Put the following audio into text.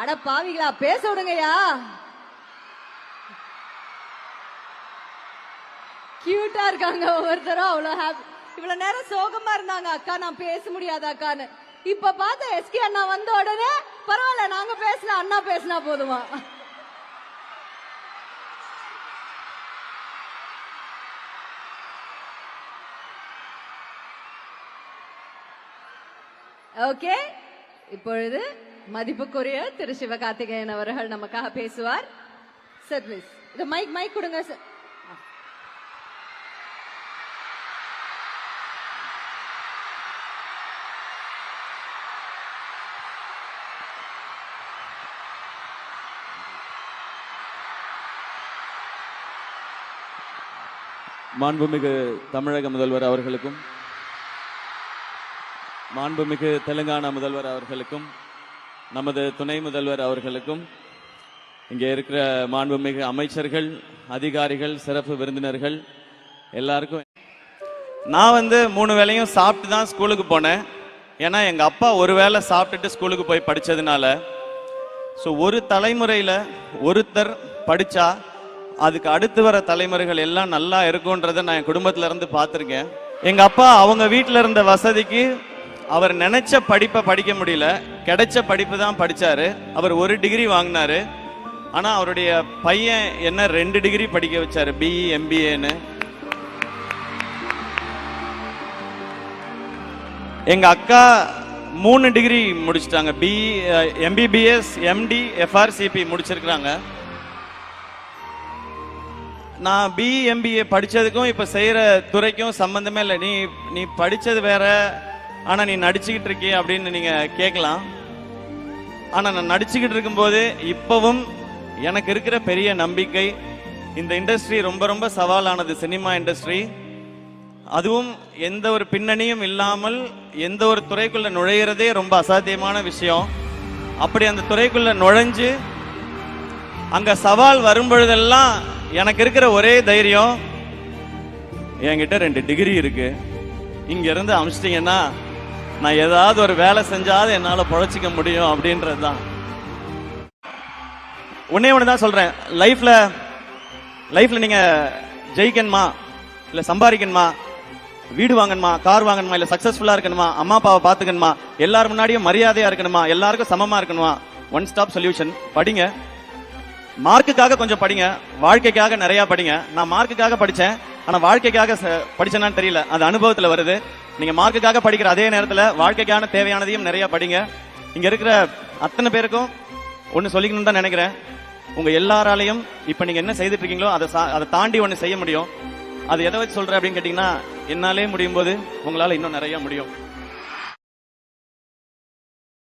அட பாவிகளா, பேச விடுங்கயா. கியூட்டா இருக்காங்க ஒவ்வொருத்தரும். அவ்வளவு ஹாப்பி. இவ்வளவு நேரம் சோகமா இருந்தாங்க, அக்கா நான் பேச முடியாது அக்கான்னு. இப்ப பார்த்த எஸ்கே அண்ணா வந்த உடனே பரவாயில்ல, நாங்க பேசலாம், அண்ணா பேசினா போதுமா. ஓகே, இப்பொழுது மதிப்புக்குரிய திரு சிவகார்த்திகேயன் அவர்கள் நமக்காக பேசுவார். சார் ப்ளீஸ் இந்த மைக் கொடுங்க சார். மாண்புமிகு தமிழக முதல்வர் அவர்களுக்கும், மாண்புமிகு தெலுங்கானா முதல்வர் அவர்களுக்கும், நமது துணை முதல்வர் அவர்களுக்கும், இங்கே இருக்கிற மாண்புமிகு அமைச்சர்கள், அதிகாரிகள், சிறப்பு விருந்தினர்கள் எல்லாருக்கும். நான் 3 வேளையும் சாப்பிட்டு தான் ஸ்கூலுக்கு போனேன். ஏன்னா எங்க அப்பா ஒரு வேளை சாப்பிட்டுட்டு ஸ்கூலுக்கு போய் படிச்சதுனால. ஸோ ஒரு தலைமுறையில் ஒருத்தர் படிச்சா அதுக்கு அடுத்து வர தலைமுறைகள் எல்லாம் நல்லா இருக்கும்ன்றதை நான் என் குடும்பத்துல இருந்து பார்த்துருக்கேன். எங்க அப்பா அவங்க வீட்டில் இருந்த வசதிக்கு அவர் நினைச்ச படிப்பை படிக்க முடியல, கிடைச்ச படிப்பு தான் படிச்சாரு. அவர் 1 டிகிரி வாங்கினாரு. ஆனா அவருடைய பையன் என்ன 2 டிகிரி படிக்க வச்சாரு, பிஇ எம்பிஏன்னு. எங்க அக்கா 3 டிகிரி முடிச்சிட்டாங்க, பிஇ எம்பிபிஎஸ் எம்டி எஃப்ஆர்சிபி முடிச்சிருக்கிறாங்க. நான் பிஇ எம்பிஏ படிச்சதுக்கும் இப்ப செய்யற துறைக்கும் சம்பந்தமே இல்லை. நீ படிச்சது வேற, ஆனா நீ நடிச்சுக்கிட்டு இருக்கிய அப்படின்னு நீங்க கேட்கலாம். ஆனா நான் நடிச்சுக்கிட்டு இருக்கும்போது இப்பவும் எனக்கு இருக்கிற பெரிய நம்பிக்கை, இந்த இண்டஸ்ட்ரி ரொம்ப ரொம்ப சவாலானது, சினிமா இண்டஸ்ட்ரி. அதுவும் எந்த ஒரு பின்னணியும் இல்லாமல் எந்த ஒரு துறைக்குள்ள நுழையிறதே ரொம்ப அசாத்தியமான விஷயம். அப்படி அந்த துறைக்குள்ள நுழைஞ்சு அங்க சவால் வரும் பொழுதெல்லாம் எனக்கு இருக்கிற ஒரே தைரியம், என்கிட்ட 2 டிகிரி இருக்கு, இங்க இருந்து அமிச்சிட்டீங்கன்னா நான் ஏதாவது ஒரு வேலை செஞ்சாவது என்னால பொழைச்சிக்க முடியும் அப்படின்றது தான். ஒண்ணு சொல்றேன், லைஃப்ல நீங்க ஜெயிக்கணுமா, இல்ல சம்பாதிக்கணுமா, வீடு வாங்கணுமா, கார் வாங்கணுமா, இல்ல சக்சஸ்ஃபுல்லா இருக்கணுமா, அம்மா அப்பாவை பாத்துக்கணுமா, எல்லாரும் முன்னாடியும் மரியாதையா இருக்கணுமா, எல்லாருக்கும் சமமா இருக்கணுமா, ஒன் ஸ்டாப் சொல்யூஷன். படிங்க, மார்க்குக்காக கொஞ்சம் படிங்க, வாழ்க்கைக்காக நிறைய படிங்க. நான் மார்க்குக்காக படிச்சேன், ஆனா வாழ்க்கைக்காக படிச்சேனான்னு தெரியல, அது அனுபவத்துல வருது. நீங்க மார்க்குக்காக படிக்கிற அதே நேரத்துல வாழ்க்கைக்கான தேவையானதையும் நிறைய படிங்க. இங்க இருக்கிற அத்தனை பேருக்கும் ஒன்னு சொல்லிக்கணும்னு தான் நினைக்கிறேன். உங்க எல்லாராலையும் இப்ப நீங்க என்ன செய்துட்டு இருக்கீங்களோ அதை தாண்டி ஒன்னு செய்ய முடியும். அது எதை வச்சு சொல்றேன் அப்படின்னு கேட்டீங்கன்னா, என்னாலே முடியும் போது உங்களால இன்னும் நிறைய முடியும்.